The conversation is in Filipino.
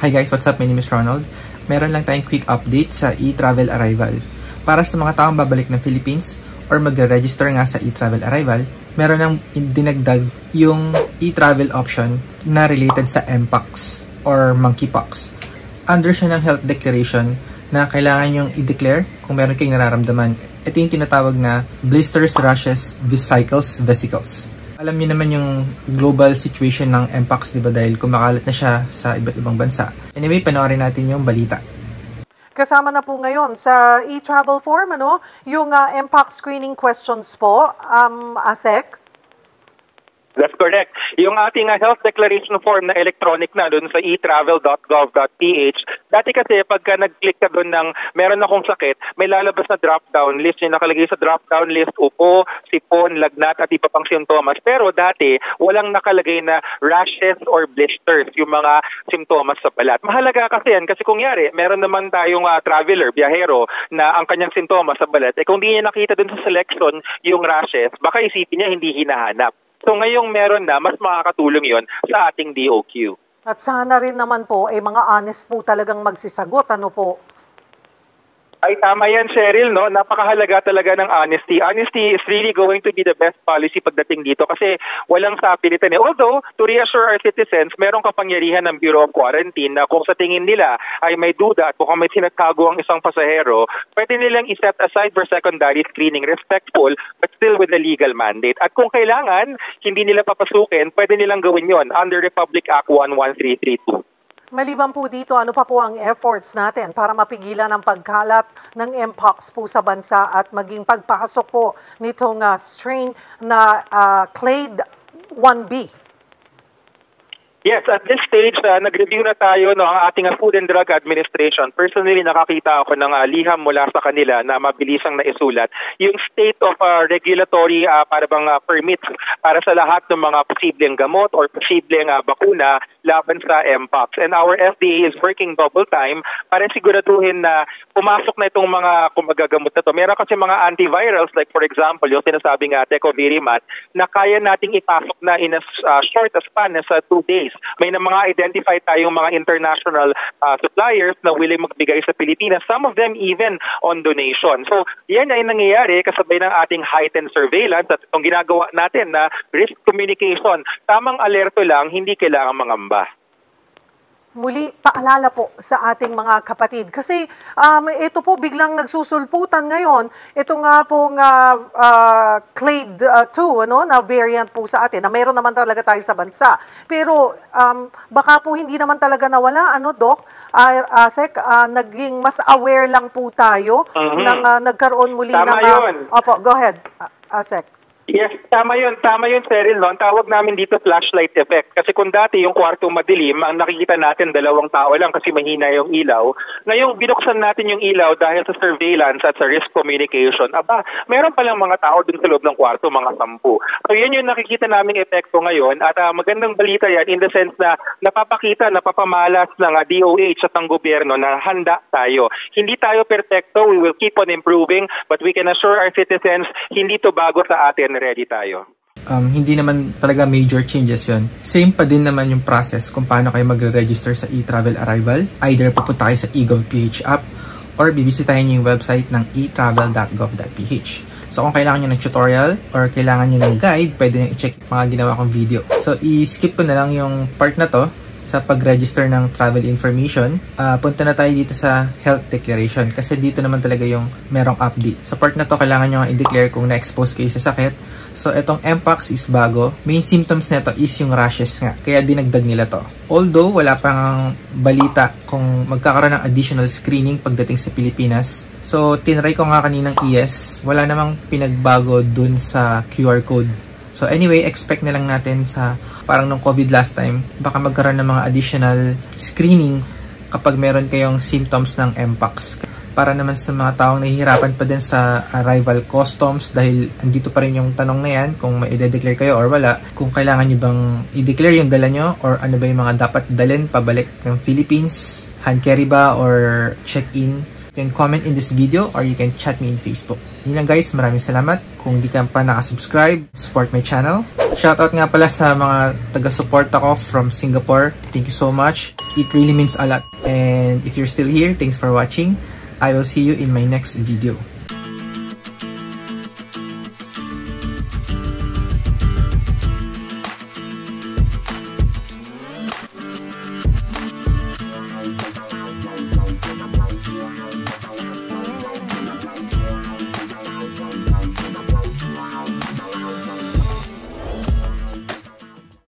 Hi guys, what's up? My name is Ronald. Meron lang tayong quick update sa e-travel arrival. Para sa mga taong babalik ng Philippines or magre-register nga sa e-travel arrival, meron nang dinagdag yung e-travel option na related sa mpox or monkeypox. Under siya ng health declaration na kailangan yung i-declare kung meron kayong nararamdaman. Ito yung tinatawag na blisters, rashes, vesicles. Alam niyo naman yung global situation ng mpox, di ba? Dahil kumakalat na siya sa iba't ibang bansa. Anyway, panoorin natin yung balita. Kasama na po ngayon sa e-travel form, yung mpox screening questions po, ASEC. That's correct. Yung ating health declaration form na electronic na doon sa etravel.gov.ph, dati kasi pagka nag-click ka doon ng meron akong sakit, may lalabas na drop-down list. Yung nakalagay sa drop-down list, upo, sipon, lagnat at iba pang sintomas. Pero dati, walang nakalagay na rashes or blisters, yung mga sintomas sa balat. Mahalaga kasi yan kasi kung yari, meron naman tayong traveler, biyahero, na ang kanyang sintomas sa balat, kung di niya nakita doon sa selection yung rashes, baka isipin niya hindi hinahanap. So ngayong meron na, mas makakatulong yon sa ating DOQ. At sana rin naman po, mga honest po talagang magsisagot, ano po? Ay, tama yan, Cheryl, no? Napakahalaga talaga ng honesty. Honesty is really going to be the best policy pagdating dito kasi walang sapilitan eh. Although, to reassure our citizens, merong kapangyarihan ng Bureau of Quarantine na kung sa tingin nila ay may duda at kung may sinatago ang isang pasahero, pwede nilang iset aside for secondary screening, respectful, but still with a legal mandate. At kung kailangan, hindi nila papasukin, pwede nilang gawin yon under Republic Act 11332. Maliban po dito, ano pa po ang efforts natin para mapigilan ang pagkalat ng mpox po sa bansa at maging pagpasok po nitong strain na clade 1B? Yes, at this stage, nag-review na tayo ang ating Food and Drug Administration. Personally, nakakita ako ng liham mula sa kanila na mabilisang naisulat. Yung state of regulatory permits para sa lahat ng mga posibleng gamot or posibleng bakuna laban sa mpox. And our FDA is working double time para siguraduhin na pumasok na itong mga kumagagamot na ito. Meron kasi mga antivirals like for example, yung sinasabing Tecovirimat na kaya nating ipasok na in as short as span as 2 days. May na mga identify tayong mga international suppliers na willing magbigay sa Pilipinas, some of them even on donation. So, yan ay nangyayari kasabay ng ating heightened surveillance at itong ginagawa natin na risk communication. Tamang alerto lang, hindi kailangan mangamba. Muli, paalala po sa ating mga kapatid. Kasi ito po biglang nagsusulputan ngayon. Ito nga pong clade 2 na variant po sa atin. Na mayroon naman talaga tayo sa bansa. Pero baka po hindi naman talaga nawala, Doc? ASEC, naging mas aware lang po tayo nang nagkaroon muli Tama ng... yun. Opo, go ahead, ASEC. Yes, tama yun, Cheryl. No? Ang tawag namin dito flashlight effect. Kasi kung dati yung kwartong madilim, ang nakikita natin 2 tao lang kasi mahina yung ilaw. Ngayon, binuksan natin yung ilaw dahil sa surveillance at sa risk communication. Meron palang mga tao dun sa loob ng kwarto, mga 10. So yan yung nakikita naming epekto ngayon. At magandang balita yan in the sense na napapakita, napapamalas ng DOH at ng gobyerno na handa tayo. Hindi tayo perfecto, we will keep on improving, but we can assure our citizens, hindi to bago sa atin. Ready tayo. Hindi naman talaga major changes yon. Same pa din naman yung process kung paano kayo magre-register sa e-travel arrival. Either pupunta kayo sa eGovPH app or bibisitahin nyo yung website ng etravel.gov.ph. So kung kailangan nyo ng tutorial or kailangan nyo ng guide, pwede nyo i-check mga ginawa kong video. So i-skip ko na lang yung part na to sa pag-register ng travel information. Punta na tayo dito sa health declaration kasi dito naman talaga yung merong update. Sa part na to, kailangan nyo i-declare kung na-expose kayo sa sakit. So, itong mpox is bago. Main symptoms nito is yung rashes nga. Kaya dinagdag nila to. Although, wala pang balita kung magkakaroon ng additional screening pagdating sa Pilipinas. So, tinry ko nga kaninang yes. Wala namang pinagbago dun sa QR code. So anyway, expect na lang natin sa parang nung COVID last time, baka magkaroon ng mga additional screening kapag meron kayong symptoms ng mpox. Para naman sa mga taong nahihirapan pa din sa arrival customs dahil andito pa rin yung tanong na yan kung may i-declare kayo or wala. Kung kailangan nyo bang i-declare yung dala nyo or ano ba yung mga dapat dalhin pabalik ng Philippines, hand carry ba or check-in. You can comment in this video or you can chat me in Facebook. Yun lang guys, maraming salamat. Kung di ka pa nakasubscribe, support my channel. Shoutout nga pala sa mga taga-support ako from Singapore. Thank you so much. It really means a lot. And if you're still here, thanks for watching. I will see you in my next video.